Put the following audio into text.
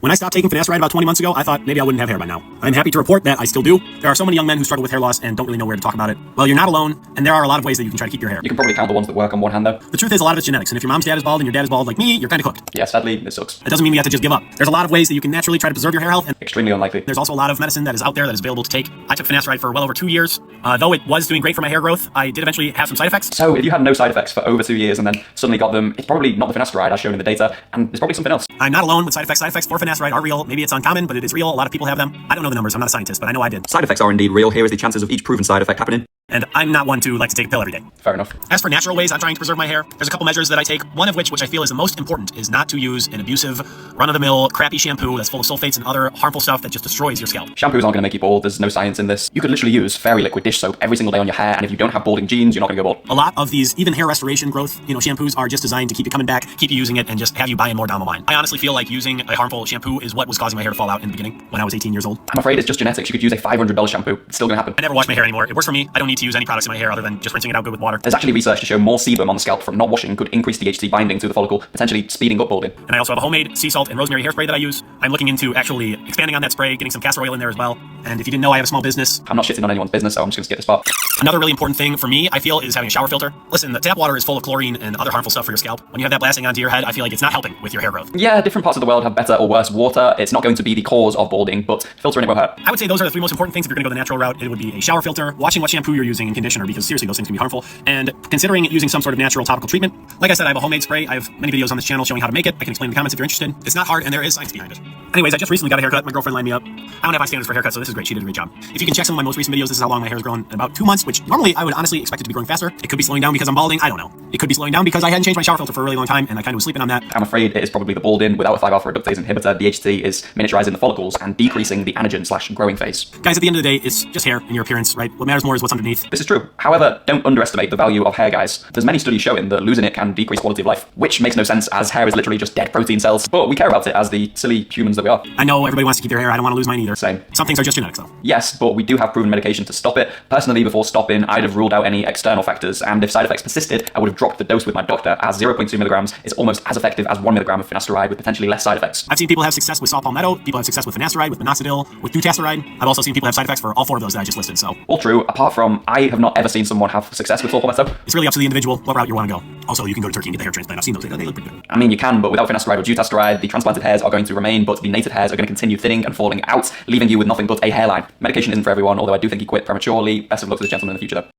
When I stopped taking finasteride about 20 months ago, I thought maybe I wouldn't have hair by now. I'm happy to report that I still do. There are so many young men who struggle with hair loss and don't really know where to talk about it. Well, you're not alone, and there are a lot of ways that you can try to keep your hair. You can probably count the ones that work on one hand, though. The truth is, a lot of it's genetics, and if your mom's dad is bald and your dad is bald like me, you're kind of cooked. Yeah, sadly, it sucks. It doesn't mean we have to just give up. There's a lot of ways that you can naturally try to preserve your hair health, and Extremely unlikely. there's also a lot of medicine that is out there that is available to take. I took finasteride for well over 2 years. Though it was doing great for my hair growth, I did eventually have some side effects. So if you had no side effects for over 2 years and then suddenly got them, it's probably not the finasteride as shown in the data, and it's probably something else. I'm not alone with side effects. Side effects for finasteride are real. Maybe it's uncommon, but it is real. A lot of people have them. I don't know the numbers. I'm not a scientist, but I know I did. Side effects are indeed real. Here is the chances of each proven side effect happening. And I'm not one to like to take a pill every day. Fair enough. As for natural ways I'm trying to preserve my hair, there's a couple measures that I take, one of which I feel is the most important, is not to use an abusive, run-of-the-mill, crappy shampoo that's full of sulfates and other harmful stuff that just destroys your scalp. Shampoos aren't going to make you bald. There's no science in this. You could literally use fairy liquid dish soap every single day on your hair, and if you don't have balding genes, you're not going to go bald. A lot of these, even hair restoration growth, shampoos are just designed to keep you coming back, keep you using it, and just have you buying more down the line. I honestly feel like using a harmful shampoo is what was causing my hair to fall out in the beginning when I was 18 years old. I'm afraid it's just genetics. You could use a $500 shampoo. It's still going to happen. I never wash my hair anymore. It works for me. I don't need to use any products in my hair other than just rinsing it out good with water. There's actually research to show more sebum on the scalp from not washing could increase DHT binding to the follicle, potentially speeding up balding. And I also have a homemade sea salt and rosemary hairspray that I use. I'm looking into actually expanding on that spray, getting some castor oil in there as well. And if you didn't know, I have a small business. I'm not shitting on anyone's business, so I'm just going to skip this part. Another really important thing for me, I feel, is having a shower filter. Listen, the tap water is full of chlorine and other harmful stuff for your scalp. When you have that blasting onto your head, I feel like it's not helping with your hair growth. Yeah, different parts of the world have better or worse water. It's not going to be the cause of balding, but filtering it won't hurt. I would say those are the three most important things if you're going to go the natural route. It would be a shower filter, watching what shampoo you're using, and conditioner, because seriously, those things can be harmful, and considering using some sort of natural topical treatment. Like I said, I have a homemade spray. I have many videos on this channel showing how to make it. I can explain in the comments if you're interested. It's not hard, and there is science behind it. Anyways, I just recently got a haircut. My girlfriend lined me up. I don't have high standards for haircuts, so this is great. She did a great job. If you can check some of my most recent videos, this is how long my hair has grown in about 2 months, which normally I would honestly expect it to be growing faster. It could be slowing down because I'm balding. I don't know. It could be slowing down because I hadn't changed my shower filter for a really long time, and I kind of was sleeping on that. I'm afraid it is probably the balding. Without a 5-alpha reductase inhibitor, DHT is miniaturizing the follicles and decreasing the anagen/growing phase. Guys, at the end of the day, it's just hair and your appearance, right? What matters more is what's underneath. This is true. However, don't underestimate the value of hair, guys. There's many studies showing that losing it can decrease quality of life, which makes no sense as hair is literally just dead protein cells, but we care about it as the silly humans that we are. I know everybody wants to keep their hair. I don't want to lose mine either. Same. Some things are just genetics, though. Yes, but we do have proven medication to stop it. Personally, before stopping, I'd have ruled out any external factors, and if side effects persisted, I would have dropped the dose with my doctor, as 0.2 milligrams is almost as effective as 1 milligram of finasteride with potentially less side effects. I've seen people have success with saw palmetto, people have success with finasteride, with minoxidil, with dutasteride. I've also seen people have side effects for all 4 of those that I just listed, so. All true, apart from I have not ever seen someone have success with saw palmetto. It's really up to the individual what route you want to go. Also, you can go to Turkey and get the hair transplant. I've seen those. They look pretty good. I mean, you can, but without finasteride or dutasteride, the transplanted hairs are going to remain, but the native hairs are going to continue thinning and falling out, leaving you with nothing but a hairline. Medication isn't for everyone, although I do think he quit prematurely. Best of luck to this gentleman in the future, though.